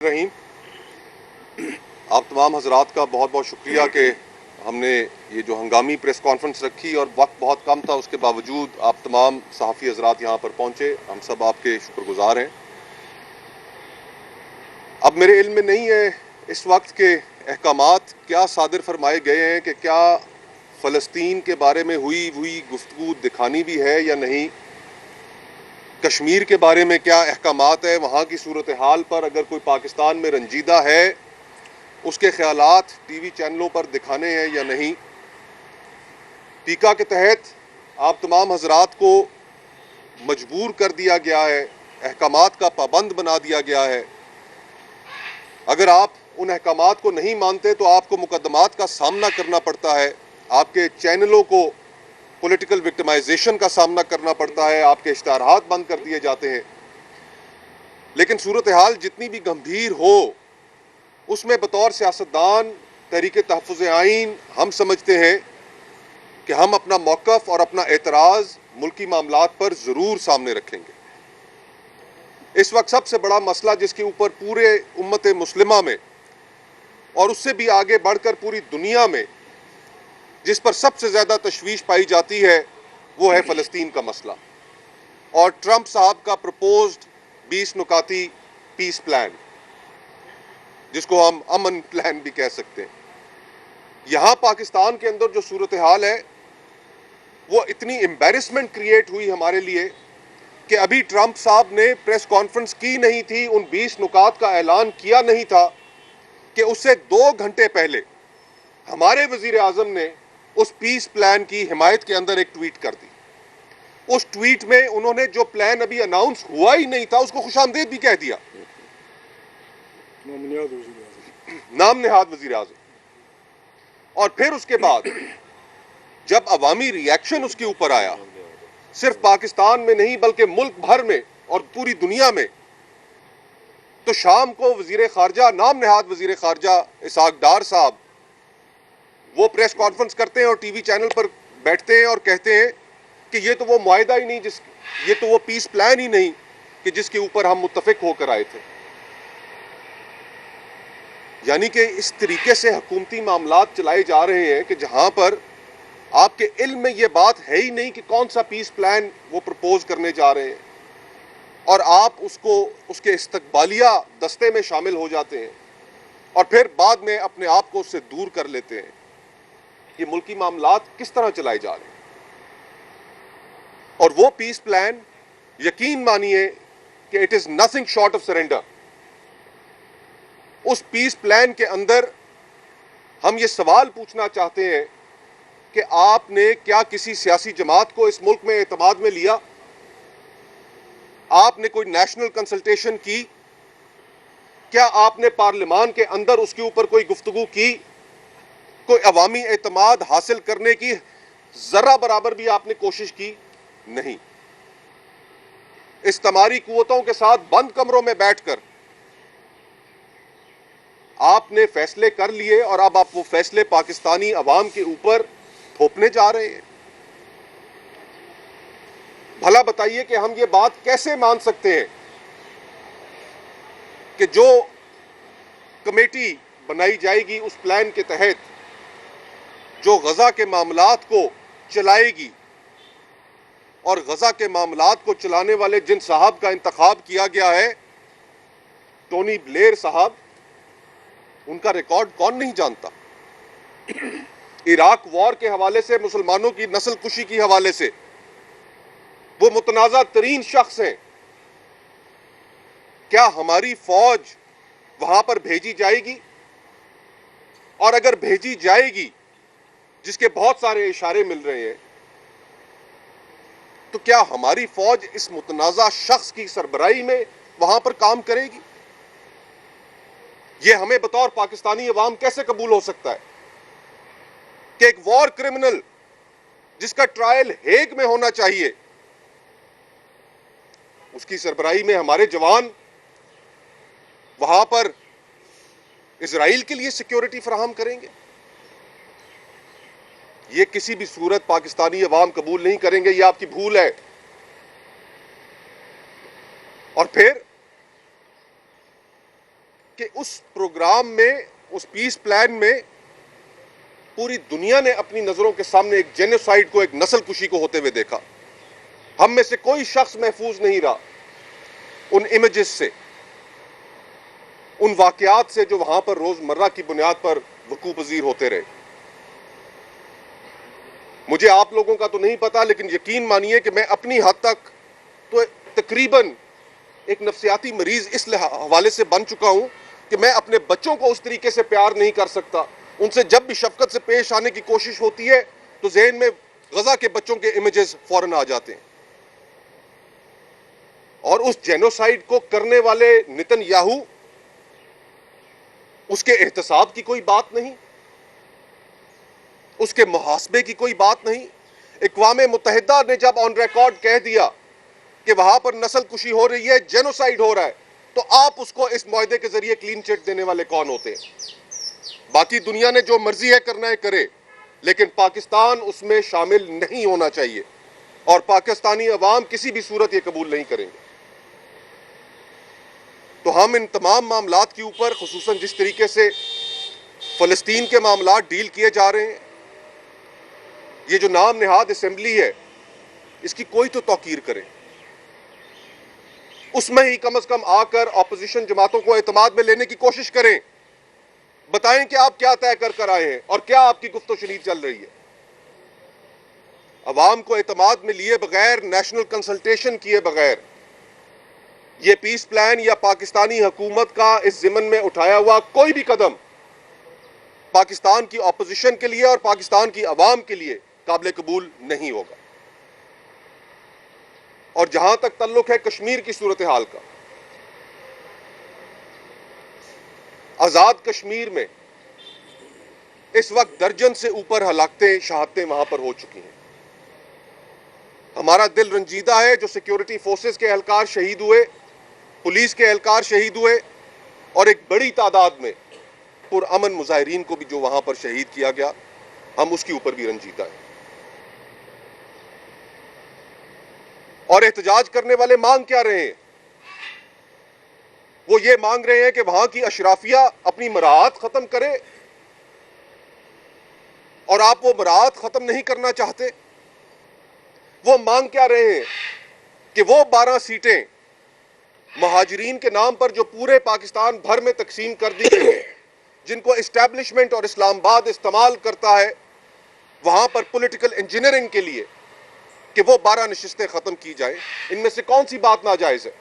रहीम, आप तमाम हजरात का बहुत बहुत शुक्रिया कि हमने ये जो हंगामी प्रेस कॉन्फ्रेंस रखी और वक्त बहुत कम था, उसके बावजूद आप तमाम सहाफ़ी हजरात यहाँ पर पहुँचे। हम सब आपके शुक्रगुजार हैं। अब मेरे इल्म में नहीं है इस वक्त के अहकामात क्या सादिर फरमाए गए हैं कि क्या फ़लस्तीन के बारे में हुई गुफ्तगू दिखानी भी है या नहीं, कश्मीर के बारे में क्या अहकामात है, वहाँ की सूरत हाल पर अगर कोई पाकिस्तान में रंजीदा है उसके ख्यालात टीवी चैनलों पर दिखाने हैं या नहीं। टीका के तहत आप तमाम हजरात को मजबूर कर दिया गया है, अहकामात का पाबंद बना दिया गया है। अगर आप उन अहकामात को नहीं मानते तो आपको मुकदमात का सामना करना पड़ता है, आपके चैनलों को पॉलिटिकल विक्टिमाइजेशन का सामना करना पड़ता है, आपके इश्तहारात बंद कर दिए जाते हैं। लेकिन सूरत हाल जितनी भी गंभीर हो उसमें बतौर सियासतदान तहरीक तहफ़्फ़ुज़ आइन हम समझते हैं कि हम अपना मौक़िफ़ और अपना एतराज़ मुल्की मामलात पर ज़रूर सामने रखेंगे। इस वक्त सबसे बड़ा मसला जिसके ऊपर पूरे उम्मत मुस्लिमा में और उससे भी आगे बढ़कर पूरी दुनिया में जिस पर सबसे ज़्यादा तशवीश पाई जाती है वो है फ़लस्तीन का मसला और ट्रंप साहब का प्रपोज्ड 20 नुकाती पीस प्लान, जिसको हम अमन प्लान भी कह सकते हैं। यहाँ पाकिस्तान के अंदर जो सूरत हाल है वो इतनी एम्बैरेसमेंट क्रिएट हुई हमारे लिए कि अभी ट्रंप साहब ने प्रेस कॉन्फ्रेंस की नहीं थी, उन 20 नुकात का ऐलान किया नहीं था कि उससे 2 घंटे पहले हमारे वजीर आजम ने उस पीस प्लान की हिमायत के अंदर एक ट्वीट कर दी। उस ट्वीट में उन्होंने जो प्लान अभी अनाउंस हुआ ही नहीं था उसको खुशामदीद भी कह दिया, नाम निहाद वजीर आजम। और फिर उसके बाद जब अवामी रिएक्शन उसके ऊपर आया, सिर्फ पाकिस्तान में नहीं बल्कि मुल्क भर में और पूरी दुनिया में, तो शाम को वजीर खारजा, नाम निहाद वजीर खारजा इसहाक डार साहब वो प्रेस कॉन्फ्रेंस करते हैं और टीवी चैनल पर बैठते हैं और कहते हैं कि ये तो वो मुआहिदा ही नहीं, ये तो वो पीस प्लान ही नहीं कि जिसके ऊपर हम मुत्तफिक होकर आए थे। यानी कि इस तरीके से हुकूमती मामलात चलाए जा रहे हैं कि जहां पर आपके इल्म में ये बात है ही नहीं कि कौन सा पीस प्लान वो प्रपोज करने जा रहे हैं और आप उसको उसके इस्तकबालिया दस्ते में शामिल हो जाते हैं और फिर बाद में अपने आप को उससे दूर कर लेते हैं। ये मुल्की मामलात किस तरह चलाए जा रहे हैं। और वो पीस प्लान, यकीन मानिए कि it is nothing short of surrender. उस पीस प्लान के अंदर हम ये सवाल पूछना चाहते हैं कि आपने क्या किसी सियासी जमात को इस मुल्क में एतमाद में लिया? आपने कोई नेशनल कंसल्टेशन की? क्या आपने पार्लियामान के अंदर उसके ऊपर कोई गुफ्तगू की? कोई अवामी एतमाद हासिल करने की जरा बराबर भी आपने कोशिश की? नहीं। इस्तेमारी कुव्वतों के साथ बंद कमरों में बैठकर आपने फैसले कर लिए और अब आप वो फैसले पाकिस्तानी अवाम के ऊपर थोपने जा रहे हैं। भला बताइए कि हम ये बात कैसे मान सकते हैं कि जो कमेटी बनाई जाएगी उस प्लान के तहत जो गजा के मामलात को चलाएगी और गजा के मामलात को चलाने वाले जिन साहब का इंतखाब किया गया है, टोनी ब्लेयर साहब, उनका रिकॉर्ड कौन नहीं जानता। इराक वॉर के हवाले से, मुसलमानों की नस्ल कुशी की हवाले से वो मुतनाज़ा तरीन शख्स हैं। क्या हमारी फौज वहां पर भेजी जाएगी? और अगर भेजी जाएगी, जिसके बहुत सारे इशारे मिल रहे हैं, तो क्या हमारी फौज इस मुतनाज़ा शख्स की सरबराही में वहां पर काम करेगी? यह हमें बतौर पाकिस्तानी अवाम कैसे कबूल हो सकता है कि एक वॉर क्रिमिनल जिसका ट्रायल हेग में होना चाहिए, उसकी सरबराही में हमारे जवान वहां पर इजराइल के लिए सिक्योरिटी फराहम करेंगे? ये किसी भी सूरत पाकिस्तानी अवाम कबूल नहीं करेंगे। ये आपकी भूल है। और फिर कि उस प्रोग्राम में, उस पीस प्लान में पूरी दुनिया ने अपनी नजरों के सामने एक जेनोसाइड को, एक नस्ल कुशी को होते हुए देखा। हम में से कोई शख्स महफूज नहीं रहा उन इमेजेस से, उन वाकयात से जो वहां पर रोजमर्रा की बुनियाद पर वकूअ पजीर होते रहे। मुझे आप लोगों का तो नहीं पता, लेकिन यकीन मानिए कि मैं अपनी हद तक तो तकरीबन एक नफ्सियाती मरीज इस हवाले से बन चुका हूं कि मैं अपने बच्चों को उस तरीके से प्यार नहीं कर सकता। उनसे जब भी शफकत से पेश आने की कोशिश होती है तो ज़हन में गजा के बच्चों के इमेजेस फौरन आ जाते हैं। और उस जेनोसाइड को करने वाले नेतन्याहू, उसके एहतसाब की कोई बात नहीं, उसके मुहासबे की कोई बात नहीं। इक़वाम मुत्तहिदा ने जब ऑन रिकॉर्ड कह दिया कि वहां पर नस्ल कुशी हो रही है, जेनोसाइड हो रहा है, तो आप उसको इस मुआहदे के जरिए क्लीन चिट देने वाले कौन होते हैं? बाकी दुनिया ने जो मर्जी है करना है करे, लेकिन पाकिस्तान उसमें शामिल नहीं होना चाहिए और पाकिस्तानी अवाम किसी भी सूरत ये कबूल नहीं करेंगे। तो हम इन तमाम मामलात के ऊपर, खुसूसन जिस तरीके से फ़लस्तीन के मामलात डील किए जा रहे हैं, ये जो नाम निहाद असेंबली है, इसकी कोई तो तौकीर करें। उसमें ही कम से कम आकर अपोजिशन जमातों को एतमाद में लेने की कोशिश करें। बताएं कि आप क्या तय कर कर आए हैं और क्या आपकी गुफ्तो शनीद चल रही है। अवाम को एतमाद में लिए बगैर, नेशनल कंसल्टेशन किए बगैर ये पीस प्लान या पाकिस्तानी हुकूमत का इस ज़िमन में उठाया हुआ कोई भी कदम पाकिस्तान की अपोजिशन के लिए और पाकिस्तान की अवाम के लिए काबिल कबूल नहीं होगा। और जहां तक तल्लुक है कश्मीर की सूरत हाल का, आजाद कश्मीर में इस वक्त दर्जन से ऊपर हलाकतें, शहादतें वहां पर हो चुकी हैं। हमारा दिल रंजीदा है जो सिक्योरिटी फोर्सेस के एहलकार शहीद हुए, पुलिस के एहलकार शहीद हुए और एक बड़ी तादाद में पुरअमन मुजाहिरीन को भी जो वहां पर शहीद किया गया, हम उसके ऊपर भी रंजीदा है। और एहतजाज करने वाले मांग क्या रहे हैं? वो ये मांग रहे हैं कि वहां की अशराफिया अपनी मराहत खत्म करे, और आप वो मराहत खत्म नहीं करना चाहते। वो मांग क्या रहे हैं कि वो 12 सीटें महाजिरीन के नाम पर जो पूरे पाकिस्तान भर में तकसीम कर दी गई है, जिनको इस्टेब्लिशमेंट और इस्लामाबाद इस्तेमाल करता है वहां पर पॉलिटिकल इंजीनियरिंग के लिए, कि वो 12 नशिस्तें खत्म की जाए। इनमें से कौन सी बात नाजायज है?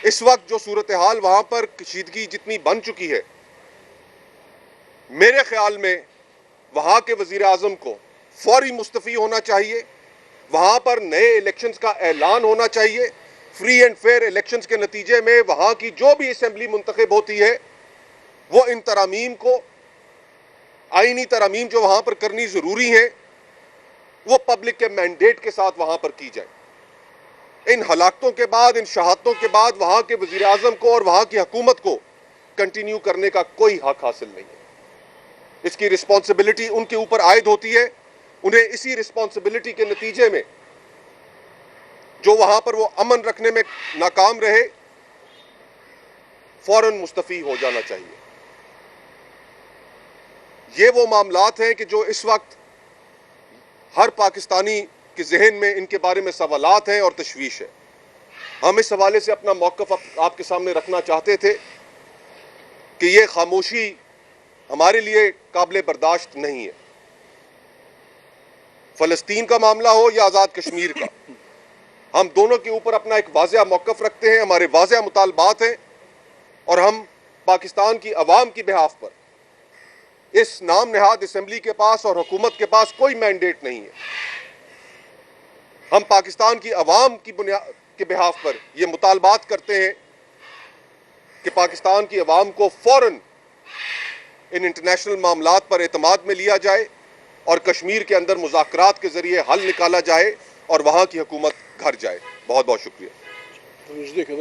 इस वक्त जो सूरत हाल वहां पर कशीदगी जितनी बन चुकी है, मेरे ख्याल में वहां के वजीर आजम को फौरी मुस्तफी होना चाहिए। वहां पर नए इलेक्शंस का ऐलान होना चाहिए। फ्री एंड फेयर इलेक्शंस के नतीजे में वहां की जो भी असेंबली मुंतखब होती है, वो इन तरामीम को, आईनी तरामीम जो वहां पर करनी जरूरी है, वो पब्लिक के मैंडेट के साथ वहां पर की जाए। इन हलाकतों के बाद, इन शहादतों के बाद वहां के वजीर आजम को और वहां की हुकूमत को कंटिन्यू करने का कोई हक हासिल नहीं है। इसकी रिस्पॉन्सिबिलिटी उनके ऊपर आयद होती है। उन्हें इसी रिस्पॉन्सिबिलिटी के नतीजे में जो वहां पर वो अमन रखने में नाकाम रहे, फौरन मुस्तफी हो जाना चाहिए। ये वो मामलात हैं कि जो इस वक्त हर पाकिस्तानी के जहन में इनके बारे में सवालात हैं और तशवीश है। हम इस हवाले से अपना मौक़िफ़ आपके सामने रखना चाहते थे कि ये खामोशी हमारे लिए काबिल बर्दाश्त नहीं है। फ़लस्तीन का मामला हो या आज़ाद कश्मीर का, हम दोनों के ऊपर अपना एक वाज़ेह मौक़िफ़ रखते हैं, हमारे वाज़ेह मुतालबात हैं, और हम पाकिस्तान की अवाम की बिहाफ पर, इस नाम निहाद असेंबली के पास और हुकूमत के पास कोई मैंडेट नहीं है। हम पाकिस्तान की अवाम की बुनियाद के बिहाफ पर यह मुतालबात करते हैं कि पाकिस्तान की अवाम को फौरन इन इंटरनेशनल मामलात पर एतमाद में लिया जाए और कश्मीर के अंदर मुज़ाकरात के जरिए हल निकाला जाए और वहाँ की हुकूमत घर जाए। बहुत बहुत शुक्रिया।